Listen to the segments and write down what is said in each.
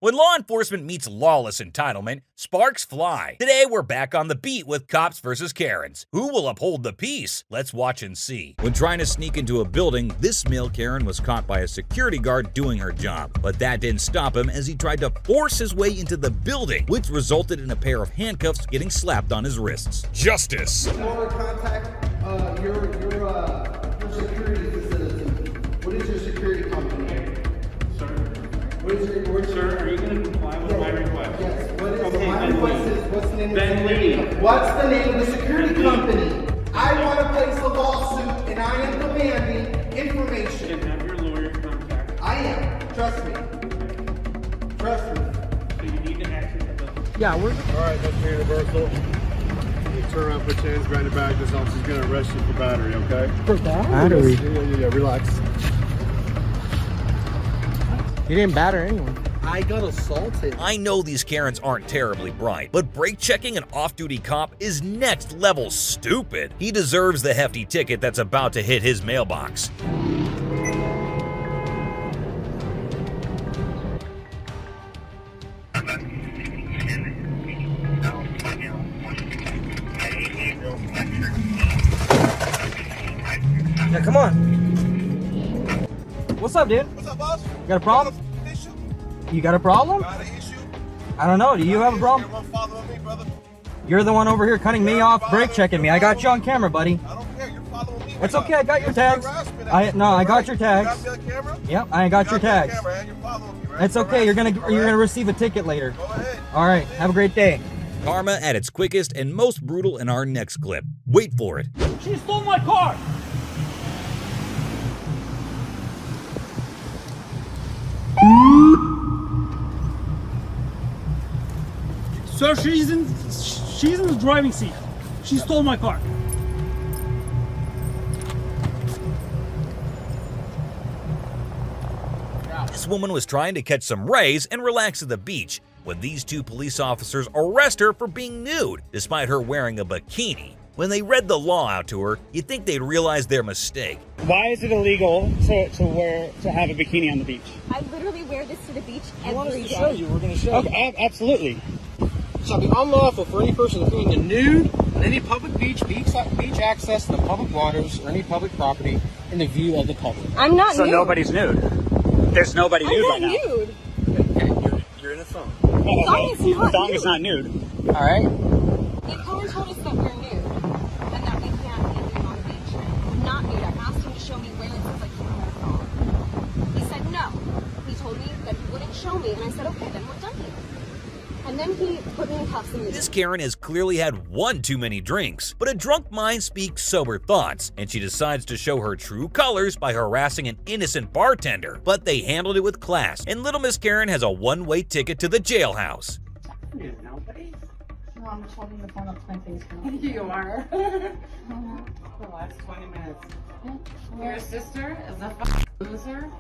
When law enforcement meets lawless entitlement, sparks fly. Today, we're back on the beat with cops versus Karens. Who will uphold the peace? Let's watch and see. When trying to sneak into a building, this male Karen was caught by a security guard doing her job. But that didn't stop him as he tried to force his way into the building, which resulted in a pair of handcuffs getting slapped on his wrists. Justice. Or contact your security facility. What is your security company? Sir, are you going to comply with my request? Yes. What is Okay, my request is, what's the name of the Ben security Lee. company? What's the name of the security company? I want to place a lawsuit and I am demanding information. You can have your lawyer contact. I am. Trust me. Trust me. So you need to actually have the... Yeah, we're... Alright, that's your universal. You turn around, put your hands behind your back. This officer's going to arrest you for battery, okay? For battery? Yeah, relax. You didn't batter anyone. I got assaulted. I know these Karens aren't terribly bright, but brake checking an off-duty cop is next level stupid. He deserves the hefty ticket that's about to hit his mailbox. Yeah, come on. What's up, dude? What's up, boss? You got a problem? Issue? You got a problem? Got an issue? I don't know. Do you have a problem? You're following me, brother. You're the one over here cutting me off, brake checking me. I got you on camera, buddy. I don't care. You're following me. It's okay. I got your tags. I got your You tags. got me on camera? Yep, I got your You got me on tags. camera, and you're following me, right? It's okay. You're gonna receive a ticket later. Go ahead. All right. Have a great day. Karma at its quickest and most brutal in our next clip. Wait for it. She stole my car! Sir, she's in the driving seat. She stole my car. This woman was trying to catch some rays and relax at the beach when these two police officers arrest her for being nude, despite her wearing a bikini. When they read the law out to her, you'd think they'd realize their mistake. Why is it illegal to have a bikini on the beach? I literally wear this to the beach every want us to day. show you? We're gonna show you. Okay, absolutely. Shall be unlawful for any person appearing in nude on any public beach access to the public waters or any public property in the view of the public. I'm not So nude. nobody's nude. There's nobody nude I'm right not now. nude. Okay, you're in a phone. Thong is not Thong nude. is not nude. All right. The owner told us that we're nude and that we can't be nude on the beach. I'm not nude. I asked him to show me where it says I can't wear a thong. He said no. He told me that he wouldn't show me, and I said, okay, then we're done here. And then he put me in cuffs and This Karen has clearly had one too many drinks, but a drunk mind speaks sober thoughts, and she decides to show her true colors by harassing an innocent bartender. But they handled it with class, and little Miss Karen has a one-way ticket to the jailhouse. No, I'm just holding the phone up to my face. You are. The last 20 minutes. Your sister is a loser.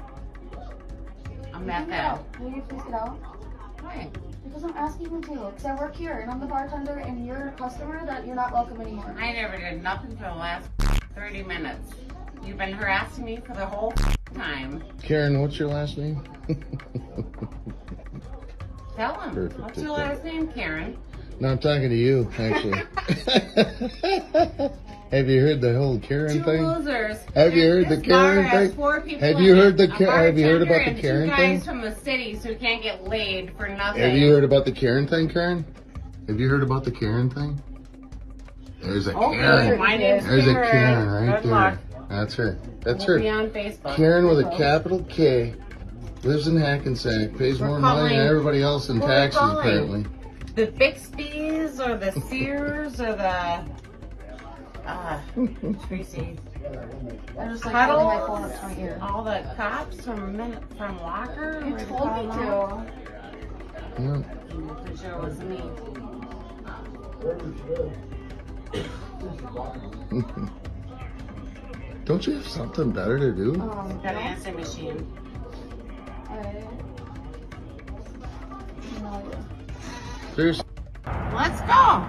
I'm that bad. Will you please get out? Why? Because I'm asking you to. Because I work here and I'm the bartender and you're a customer that you're not welcome anymore. I never did nothing for the last 30 minutes. You've been harassing me for the whole time. Karen, what's your last name? Tell him. Perfect. What's your last name, Karen? No, I'm talking to you, actually. Have you heard the whole Karen Two thing? losers. Have you heard the This bar Karen has thing? 4 people Have in you it. heard the A Have you heard about bartender the Karen and 2 thing? guys from the cities who can't get laid for nothing. Have you heard about the Karen thing, Karen? Have you heard about the Karen thing? There's a Karen. My name's There's a Karen. Karen right Good there. luck. That's her. That's We'll be her. on Facebook. Karen with a capital K, lives in Hackensack, pays We're more money than calling- everybody else in we're taxes, calling. apparently. The Bixby's or the Sears or the Tracy. I just like holding my phone Cuddles, up to my ear. all the cops from Walker. You told me to. Yeah. I'm pretty sure it was me. Don't you have something better to do? Got an answer machine. No idea. Seriously. Let's go.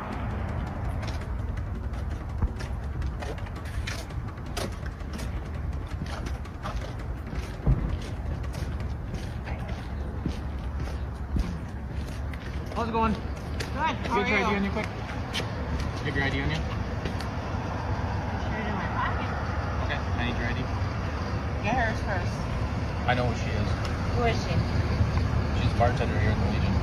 How's it going? Good. Get your ID on you quick. Get your ID on you. Straight in my pocket. Okay, I need your ID. Get hers first. I know who she is. Who is she? She's a bartender here at the Legion.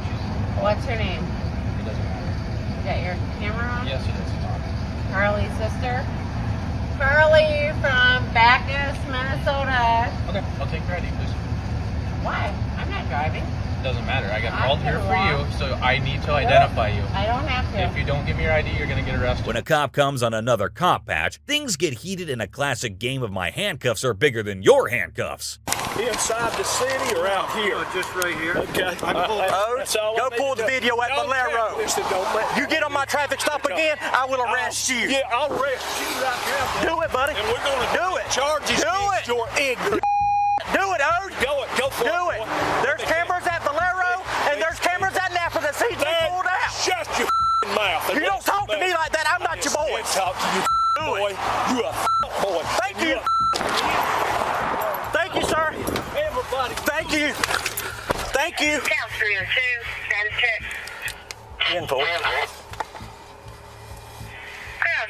What's her name? It doesn't matter. You got your camera on? Yes, it is. It's on. Carly's sister. Carly from Bacchus, Minnesota. Okay, I'll take your ID, please. Why? I'm not driving. Doesn't matter. I got I called can here for walk. you, so I need to identify you. I don't have to. If you don't give me your ID, you're gonna get arrested. When a cop comes on another cop patch, things get heated in a classic game of my handcuffs are bigger than your handcuffs. Inside the city or out here? Just right here. Okay. Go pull the video at Valero. You get on my traffic stop again, I will arrest you. Yeah, I'll arrest you right now. Do it, buddy. And we're gonna do it. Charges Do against it. your ignorance. Do it, Ode. Go for it. Do it. There's cameras at Valero and there's cameras at Napa that see you pulled out. Shut your mouth. You don't talk to me like that. I'm not your boy. Talk to you, boy. You a boy. Thank you. Thank you, sir. Everybody. Thank you. Thank you. Count 302, status check. Info.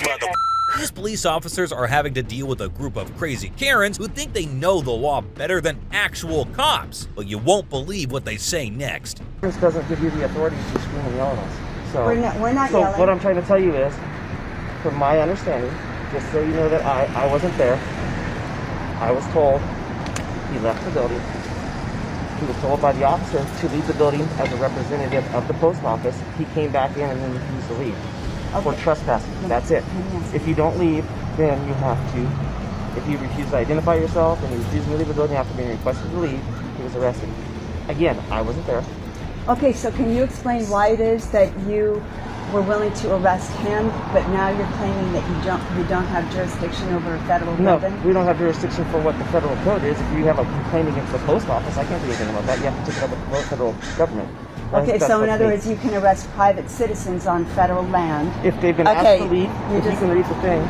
Mother. These police officers are having to deal with a group of crazy Karens who think they know the law better than actual cops, but you won't believe what they say next. This doesn't give you the authority to scream and yell at us. So, We're not so yelling. what I'm trying to tell you is, from my understanding, just so you know that I wasn't there, I was told he left the building. He was told by the officer to leave the building as a representative of the post office. He came back in and then refused to leave. For trespassing. That's it. If you don't leave, then you have to. If you refuse to identify yourself and you refuse to leave the building after being requested to leave, he was arrested. Again, I wasn't there. Okay, so can you explain why it is that you were willing to arrest him, but now you're claiming that you don't have jurisdiction over a federal building? No, we don't have jurisdiction for what the federal code is. If you have a complaint against the post office, I can't do anything about that. You have to take it up with the federal government. Okay, so in other words, you can arrest private citizens on federal land. If they've been asked to leave, you can read the thing.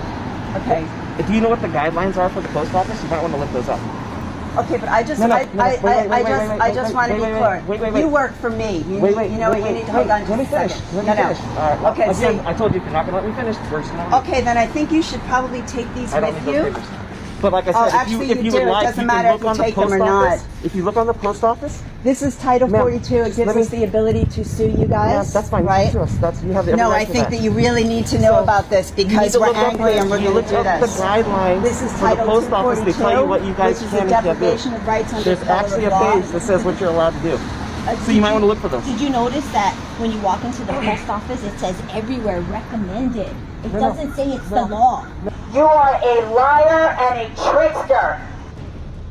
Okay. If you know what the guidelines are for the post office, you might want to look those up. Okay, but I just want to be clear. You work for me. You know what? You need to hold on just a second. Let me finish. Okay, again, I told you if you're not going to let me finish, we're just going to... Okay, then I think you should probably take these with you. But like I said, if you would like, it doesn't matter if you take them or not. If you look on the post office, this is Title 42. It gives us the ability to sue you guys. Yeah, that's fine. Right? You have the No, I think that you really need to know about this because we're angry and we're going to do this. The guidelines this is for the Title post office. They tell you what you guys can and can't do. deprivation of rights under There's actually a page that says what you're allowed to do. So you might want to look for those. Did you notice that when you walk into the post office, it says everywhere recommended? It doesn't say it's the law. You are a liar and a trickster.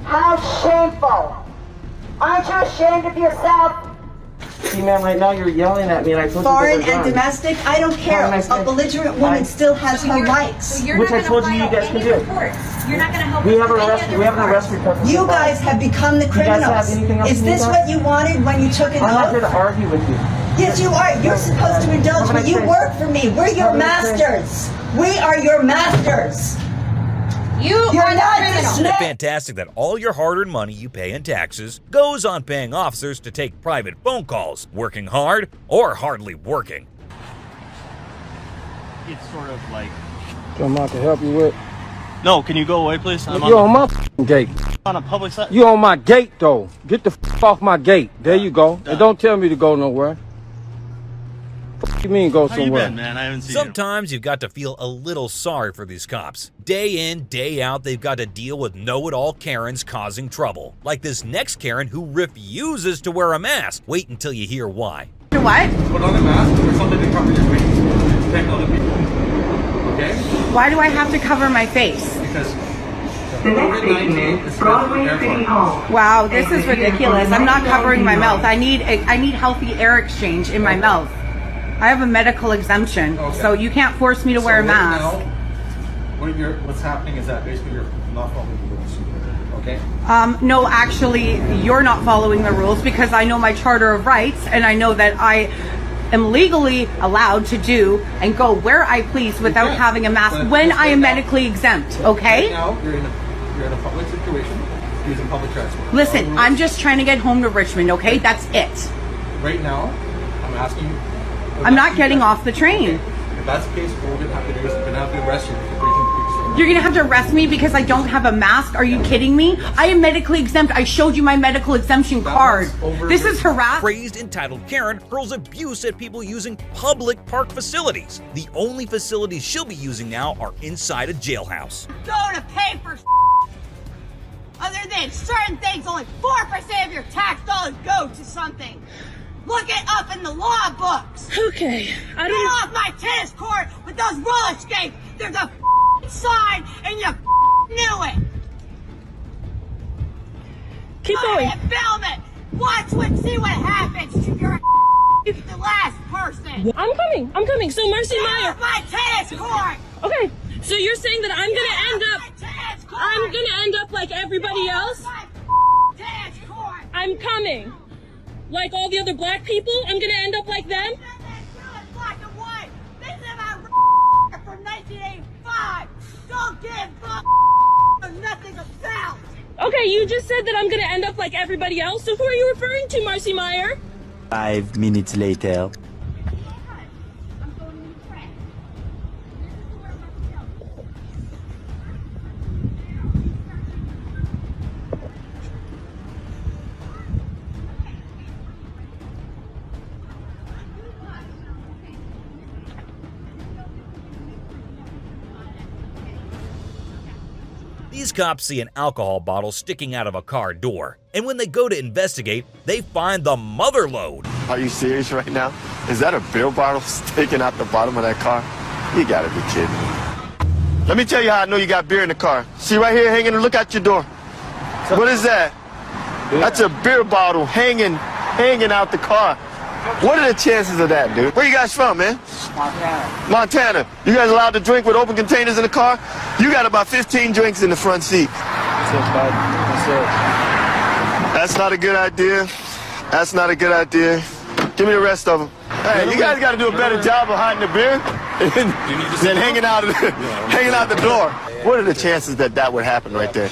How shameful. Aren't you ashamed of yourself? See, ma'am, right now you're yelling at me and I told Foreign you that and domestic, I don't care. A belligerent woman still has her rights. Which I told you guys can do. You're not going to help We have an arrest report. You guys have become the criminals. Is this what you wanted when you took an oath? I'm not here to argue with you. Yes, you are. You're supposed to indulge me. You work for me. We're your masters. We are your masters. You're not Isn't it fantastic that all your hard-earned money you pay in taxes goes on paying officers to take private phone calls, working hard or hardly working? It's sort of like... Something I can help you with? No, can you go away, please? You're on my gate. On a public side? You on my gate, though. Get the off my gate. There you go. And don't tell me to go nowhere. What you mean go somewhere? How you been, man? I haven't seen Sometimes you've got to feel a little sorry for these cops. Day in, day out, they've got to deal with know-it-all Karens causing trouble. Like this next Karen who refuses to wear a mask. Wait until you hear why. What? Put on a mask or something to cover your face. Protect other people. Okay? Why do I have to cover my face? Because COVID-19 is Broadway City Hall. Wow, this is ridiculous. I'm not covering my mouth. I need healthy air exchange in my mouth. I have a medical exemption, so you can't force me to wear a mask. Now, what's happening is that basically you're not following the rules. Okay? No, actually, you're not following the rules because I know my Charter of Rights and I know that I am legally allowed to do and go where I please without having a mask when I am medically exempt, okay? Right now, you're in a public situation using public transport. Listen, I'm just trying to get home to Richmond, okay? That's it. right now, I'm asking you. I'm not getting off the train. If that's the case, what we're gonna have to do is we're gonna have to arrest you for breaking the peace. You're gonna have to arrest me because I don't have a mask? Are you kidding me? I am medically exempt. I showed you my medical exemption card. This is harassment. Crazed entitled Karen hurls abuse at people using public park facilities. The only facilities she'll be using now are inside a jailhouse. Go to pay for other than certain things, only 4% of your tax dollars go to something. Look it up in the law books. Okay, I Get don't. off my tennis court with those roller skates. There's a sign, and you knew it. Keep Go going. ahead, film it. Watch see what happens to your the last person. I'm coming. I'm coming. So Marcy Get Meyer. off my tennis court. Okay. So you're saying that I'm gonna end up like everybody else? Tennis court. I'm coming. Like all the other black people, I'm gonna end up like them? Black and white. This is about from 1985. Don't give nothing about. Okay, you just said that I'm gonna end up like everybody else. So who are you referring to, Marcy Meyer? 5 minutes later. These cops see an alcohol bottle sticking out of a car door, and when they go to investigate, they find the mother lode. Are you serious right now? Is that a beer bottle sticking out the bottom of that car? You gotta be kidding me. Let me tell you how I know you got beer in the car. See right here hanging, look out your door. What is that? That's a beer bottle hanging out the car. What are the chances of that, dude? Where you guys from, man? Montana. Montana. You guys allowed to drink with open containers in the car? You got about 15 drinks in the front seat. That's not a good idea. That's not a good idea. Give me the rest of them. Hey, you guys got to do a better job of hiding the beer than hanging out the door. What are the chances that that would happen right there?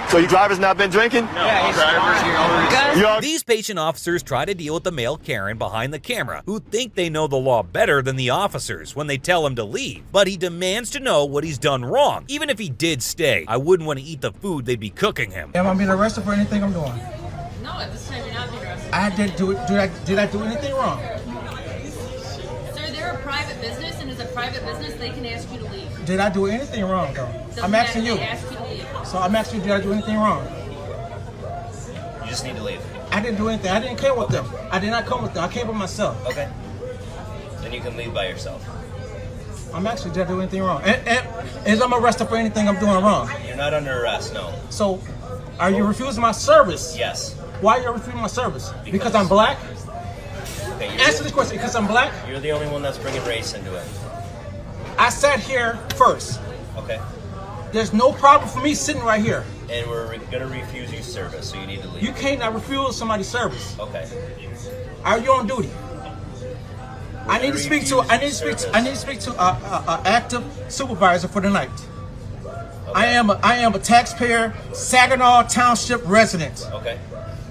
So your driver's not been drinking? No, These patient officers try to deal with the male Karen behind the camera, who think they know the law better than the officers when they tell him to leave. But he demands to know what he's done wrong. Even if he did stay, I wouldn't want to eat the food they'd be cooking him. Am I being arrested for anything I'm doing? No, at this time you're not being arrested. I didn't do it. Did I do anything wrong? Sir, they're a private business, and as a private business, they can ask you to leave. Did I do anything wrong, though? I'm asking you. They ask you to leave. So I'm asking you, did I do anything wrong? You just need to leave. I didn't do anything. I didn't come with them. I did not come with them. I came with myself. Okay. Then you can leave by yourself. I'm actually, did I do anything wrong? And is I'm arrested for anything I'm doing wrong? You're not under arrest, no. So, are you refusing my service? Yes. Why are you refusing my service? Because I'm black? Okay, Answer this question, because I'm black? You're the only one that's bringing race into it. I sat here first. Okay. There's no problem for me sitting right here. And we're gonna refuse you service, so you need to leave. You cannot refuse somebody's service. Okay. Are you on duty? I need to speak to active supervisor for the night. Okay. I am a taxpayer, Saginaw Township resident. Okay.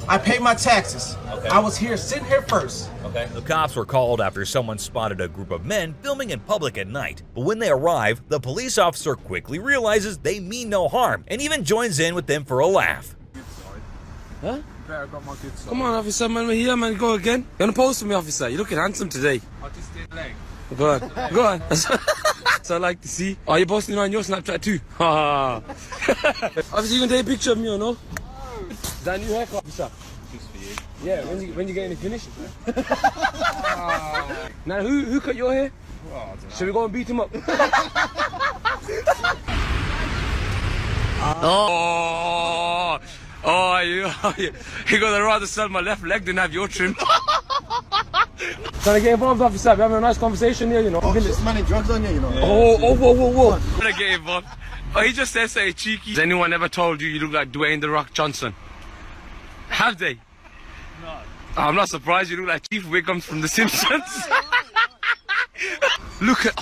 I pay my taxes. Okay. I was here sitting here first. Okay. The cops were called after someone spotted a group of men filming in public at night. But when they arrive, the police officer quickly realizes they mean no harm and even joins in with them for a laugh. Huh? Come on, officer, man, we're here, man. Go again. You're gonna pose for me, officer. You're looking handsome today. I'll just stay leg. Go on. Go on. So I like to see. Oh, you're posting on your Snapchat too. Obviously, you can take a picture of me, or no? Is that a new haircut, officer? Just for you. Yeah, when you getting it finished? Now, who cut your hair? Well, I don't know. Should we go and beat him up? You're gonna rather sell my left leg than have your trim. Trying to get involved, officer. We're having a nice conversation here, you know. Oh, shit, man, drugs on you, you know. Whoa. Trying to get involved. Oh, he just said say cheeky. Has anyone ever told you look like Dwayne The Rock Johnson? Have they? No. I'm not surprised you look like Chief Wiggum from The Simpsons. Look at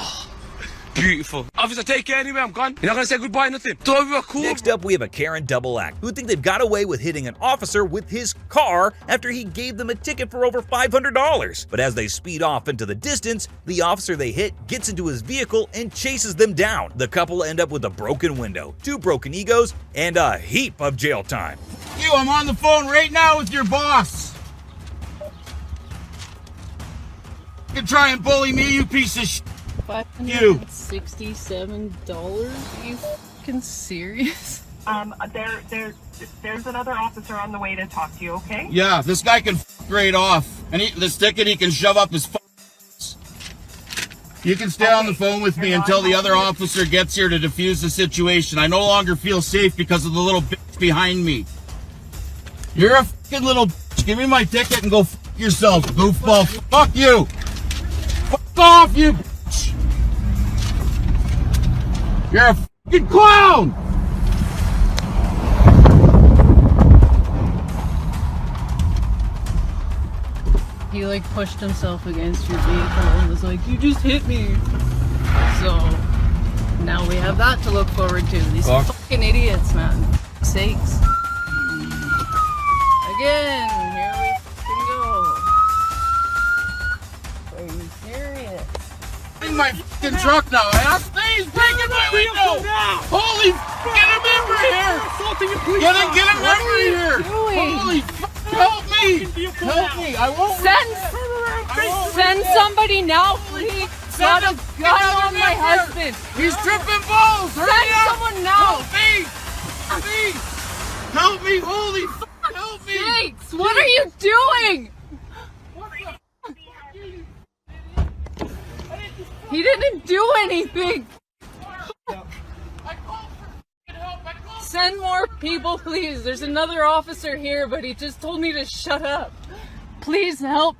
Beautiful. Officer, take care anyway, I'm gone. You're not gonna say goodbye, nothing. So we were cool. Next up, we have a Karen double act who think they've got away with hitting an officer with his car after he gave them a ticket for over $500. But as they speed off into the distance, the officer they hit gets into his vehicle and chases them down. The couple end up with a broken window, 2 broken egos, and a heap of jail time. You, I'm on the phone right now with your boss. You can try and bully me, you piece of shit. $567? Are you fucking serious? There's another officer on the way to talk to you, okay? Yeah, this guy can right off. And this ticket he can shove up his You can stay on the phone with me until the other officer gets here to defuse the situation. I no longer feel safe because of the little bitch behind me. You're a fucking little bitch. Give me my ticket and go fuck yourself, goofball. Fuck you. Fuck off, you bitch. You're a fucking clown. He like pushed himself against your vehicle and was like, you just hit me. So now we have that to look forward to. These fucking idiots, man. For sakes. Again, here we fucking go. Are you serious? In my fucking truck now. He's breaking my window. Holy get him over here. Get him over here. Holy help me. Help me. I won't. Send somebody now, please. Got a gun on my husband. He's tripping balls. Send someone now. Help me. Help me. Holy help me. Thanks. What are you doing? He didn't do anything. Send more people, please. There's another officer here, but he just told me to shut up. Please help.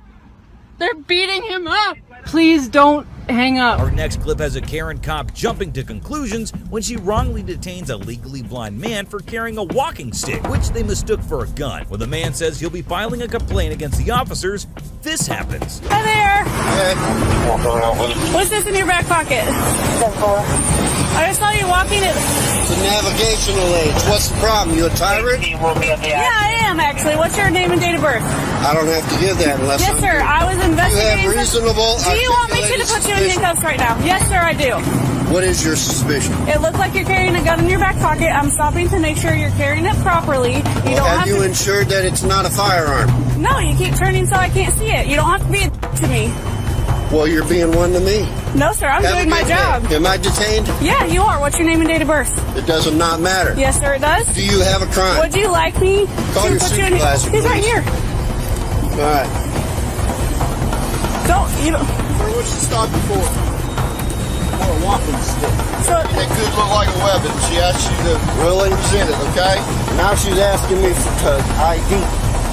They're beating him up. Please don't hang up. Our next clip has a Karen cop jumping to conclusions when she wrongly detains a legally blind man for carrying a walking stick, which they mistook for a gun. When the man says he'll be filing a complaint against the officers, this happens. Hi there. What's this in your back pocket? I just saw you walking it. It's a navigational aid. What's the problem? You a tyrant? Yeah, I am actually. What's your name and date of birth? I don't have to give that unless Yes, sir. I was investigating. You have reasonable. Do you want me to put you in handcuffs right now? Yes, sir, I do. What is your suspicion? It looks like you're carrying a gun in your back pocket. I'm stopping to make sure you're carrying it properly. You don't have you ensured that it's not a firearm? No, you keep turning so I can't see it. You don't have to be a to me. Well, you're being one to me. No, sir, I'm doing my job. Am I detained? Yeah, you are. What's your name and date of birth? It does not matter. Yes, sir, it does. Do you have a crime? Would you like me Call to your put you in? supervisor, He's right please. here. All right. You don't. What'd she stop you for? For a walking stick. So it could look like a weapon. She asked you to really present it, okay? Now she's asking me for ID.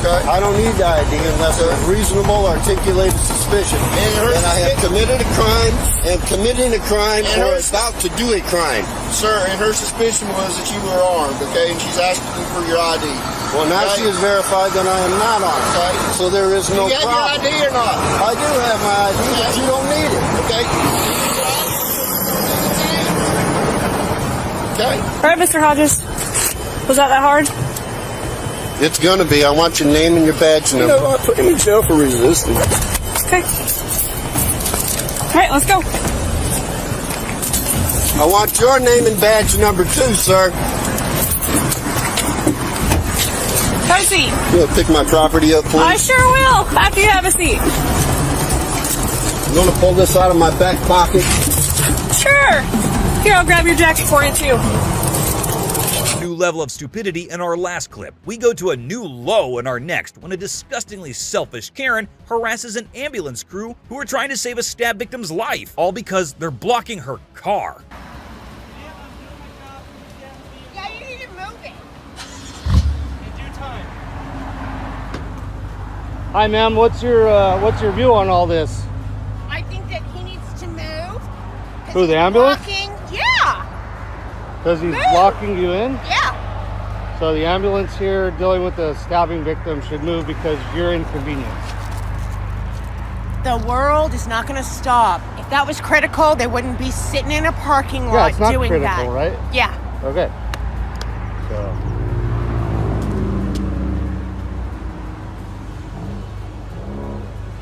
Okay. I don't need the ID unless there's reasonable articulated suspicion that I have committed a crime and committing a crime or about to do a crime. Sir, and her suspicion was that you were armed, okay? And she's asking you for your ID. Well, now she has verified that I am not armed. Okay. So there is no problem. You have your ID or not? I do have my ID, but you don't need it. Okay. Okay. All right, Mr. Hodges. Was that hard? It's gonna be. I want your name and your badge number. You know, I put him in jail for resisting. Okay. All right, let's go. I want your name and badge number too, sir. Have a seat. You'll pick my property up, please? I sure will, after you have a seat. You gonna pull this out of my back pocket? Sure. Here, I'll grab your jacket for you too. New level of stupidity in our last clip. We go to a new low in our next when a disgustingly selfish Karen harasses an ambulance crew who are trying to save a stab victim's life, all because they're blocking her car. Yeah, you need to move it. Hi, ma'am. What's your view on all this? I think that he needs to move. Who, the ambulance? Blocking. Yeah. Because he's locking you in? Yeah. So the ambulance here dealing with the stabbing victim should move because you're inconvenienced. The world is not going to stop. If that was critical, they wouldn't be sitting in a parking lot Yeah, it's not doing critical, that. right? Yeah. Okay. So.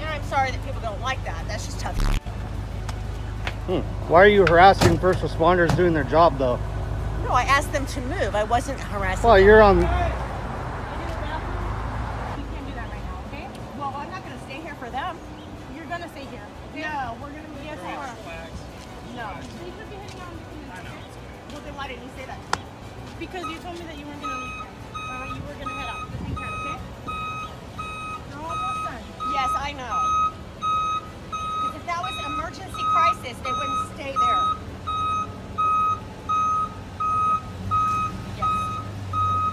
And I'm sorry that people don't like that. That's just tough. Why are you harassing first responders doing their job, though? No, I asked them to move. I wasn't harassing Well, them. you're on. Well, I'm not going to stay here for them. You're going to stay here. Okay? No, we're going to be yes, Relax. No. They could be hitting on well, then why didn't you say that to me? Because you told me that you weren't going to leave here. You were going to head out at the same time, okay? You're almost done. Yes, I know. Because if that was an emergency crisis, they wouldn't stay there.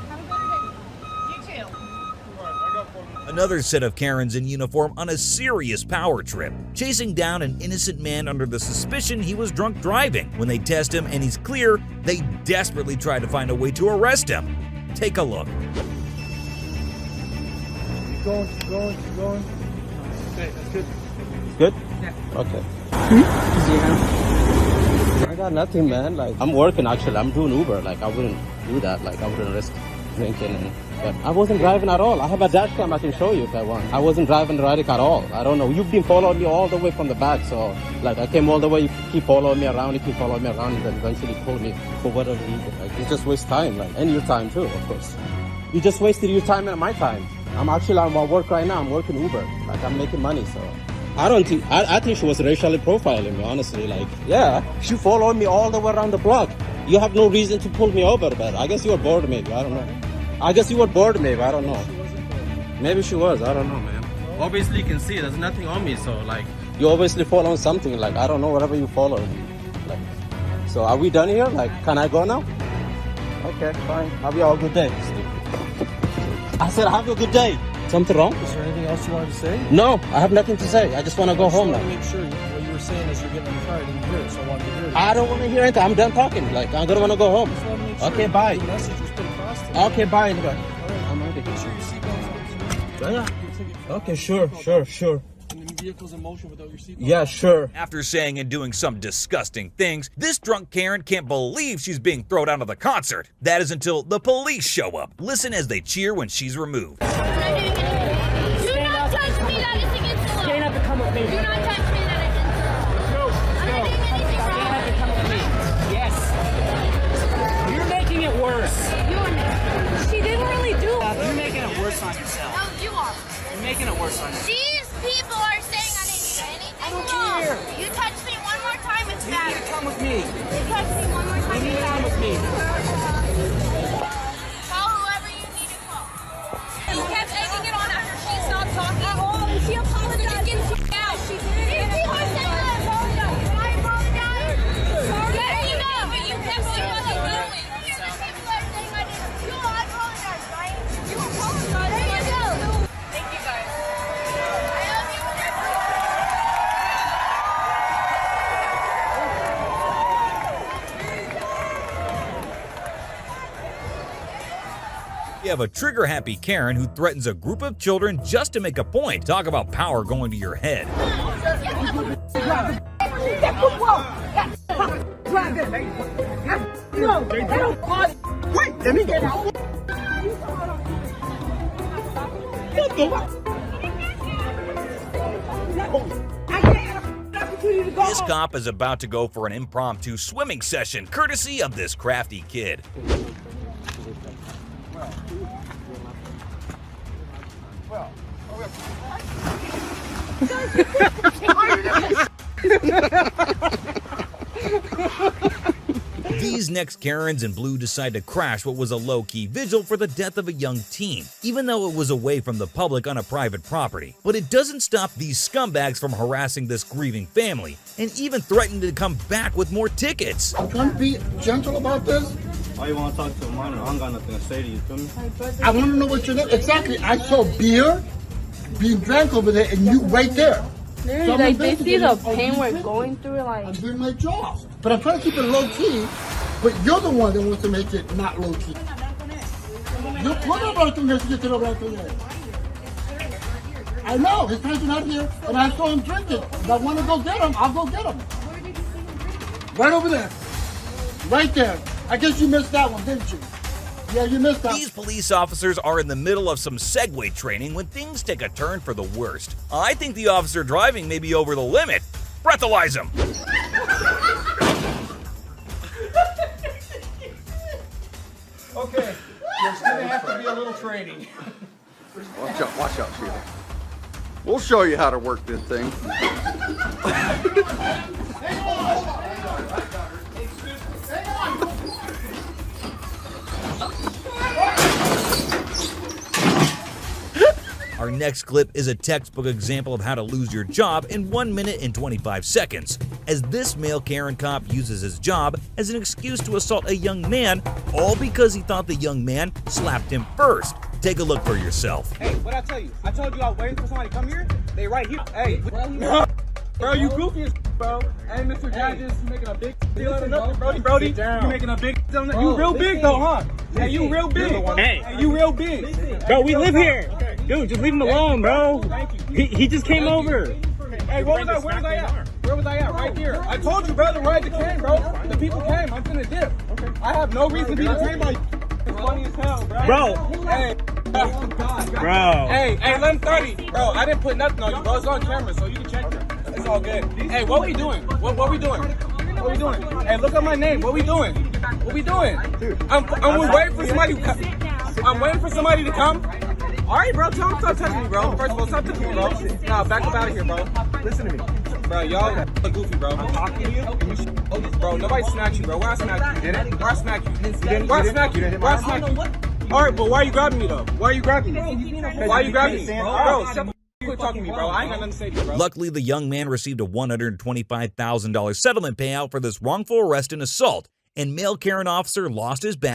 Have a better day. You too. Another set of Karens in uniform on a serious power trip, chasing down an innocent man under the suspicion he was drunk driving. When they test him and he's clear, they desperately try to find a way to arrest him. Take a look. Keep going, keep going, keep going. Okay, that's good. Good? Yeah. Okay. I got nothing, man. Like, I'm working actually. I'm doing Uber. Like, I wouldn't do that. Like, I wouldn't risk drinking. But I wasn't driving at all. I have a dash cam I can show you if I want. I wasn't driving erratic at all. I don't know. You've been following me all the way from the back. So, like, I came all the way. You keep following me around. You keep following me around. And then eventually pull me for whatever reason. Like, you just waste time. Like, and your time too, of course. You just wasted your time and my time. I'm at work right now. I'm working Uber. Like, I'm making money, so. I think she was racially profiling me, honestly. Like, yeah, she followed me all the way around the block. You have no reason to pull me over, but I guess you were bored maybe, I don't know. I guess you were bored maybe, I don't know. Maybe she was, I don't know, man. Obviously you can see there's nothing on me, so like, you obviously follow something, like, I don't know, whatever you follow. Like, so are we done here? Like, can I go now? Okay, fine. Have you all a good day. I said, have a good day. Something wrong? Is there anything else you wanted to say? No, I have nothing to say. I just want to go home now. I just want to make sure what you were saying as you're getting in the car, I didn't hear it, so I wanted to hear it. I don't want to hear anything. I'm done talking. Like, I'm going to want to go home. Sure Okay, bye. The message was put across to you. Okay, bye. All right. I'm ready. Make sure your seatbelt's on. Yeah. Okay, sure. And the vehicle's in motion without your seatbelt. Yeah, sure. After saying and doing some disgusting things, this drunk Karen can't believe she's being thrown out of the concert. That is until the police show up. Listen as they cheer when she's removed. Do not touch me, that is against the law. Stand up and come with me. Do not touch me, that is against the law. I'm not doing anything wrong. Stand up and come with me. Yes. You're making it worse. She didn't really do it. You're making it worse on yourself. No, you are. You're making it worse on yourself. These people are saying I didn't do anything wrong. care. You touch me one more time, it's bad. You need to come with me. You touch me one more time, You need it's to bad. come with me. Call whoever you need to call. She kept egging it on after she stopped talking. Oh, she apologized. Just get the out. She did. If people are saying I apologize, I apologize. Yes, you know, but you kept fucking going. People are saying I didn't. You apologize, right? You apologize. There you go. Thank you, guys. I love you. You have a trigger-happy Karen who threatens a group of children just to make a point. Talk about power going to your head. Wait, let me get out. This cop is about to go for an impromptu swimming session, courtesy of this crafty kid. These next Karens in blue decide to crash what was a low-key vigil for the death of a young teen, even though it was away from the public on a private property. But it doesn't stop these scumbags from harassing this grieving family and even threatening to come back with more tickets. I'm trying to be gentle about this. Why you want to talk to a minor? I don't got nothing to say to you, feel me? I want to know what you're doing. Exactly. I saw beer being drank over there and you right there. Literally, So like, they see the investigating. pain Oh, we're you going through, like... I'm doing my job. But I'm trying to keep it low key, but you're the one that wants to make it not low key. No, ¿puedo hablar con él si yo quiero hablar con él? I know. His friends are not here, and I saw him drinking. If I want to go get him, I'll go get him. Right over there. Right there. I guess you missed that one, didn't you? Yeah, you missed that. These police officers are in the middle of some Segway training when things take a turn for the worst. I think the officer driving may be over the limit. Breathalyze him. Okay, there's gonna have to be a little training. Watch out, Sheila. We'll show you how to work this thing. Our next clip is a textbook example of how to lose your job in 1 minute and 25 seconds, as this male Karen cop uses his job as an excuse to assault a young man, all because he thought the young man slapped him first. Take a look for yourself. Hey, what'd I tell you? I told you I was waiting for somebody to come here. They right here. Hey, bro, you goofy as bro. Hey, Mr. Judges, you making a big deal out of nothing, Brody. You making a big deal. You real big though, huh? Hey, you real big. Hey, you real big. Bro, we live here. Dude, just leave him alone, bro. He just came over. Hey, where was I at? Where was I at? Right here. I told you, bro, the ride that came, bro. The people came. I'm finna dip. I have no reason to be detained by you. It's funny as hell, bro. Hey. Bro. Hey, let him 30. Bro, I didn't put nothing on you, bro. It's on camera, so you can check it. It's all good. Hey, what we doing? What we doing? What we doing? Hey, look at my name. What we doing? What we doing? I'm waiting for somebody to come. I'm waiting for somebody to come. All right, bro. Stop touching me, bro. First of all, stop touching me, bro. Nah, back up out of here, bro. Listen to me. Bro, y'all are goofy, bro. I'm talking to you. Bro, nobody smacked you, bro. Where I smacked you? Where I smacked you? Where I smacked you? Where I smacked you? All right, but why are you grabbing me, though? Why are you grabbing me? Why are you grabbing me? Bro, shut the quit talking to me, bro. I ain't got nothing to say to you, bro. Luckily, the young man received a $125,000 settlement payout for this wrongful arrest and assault, and male Karen officer lost his badge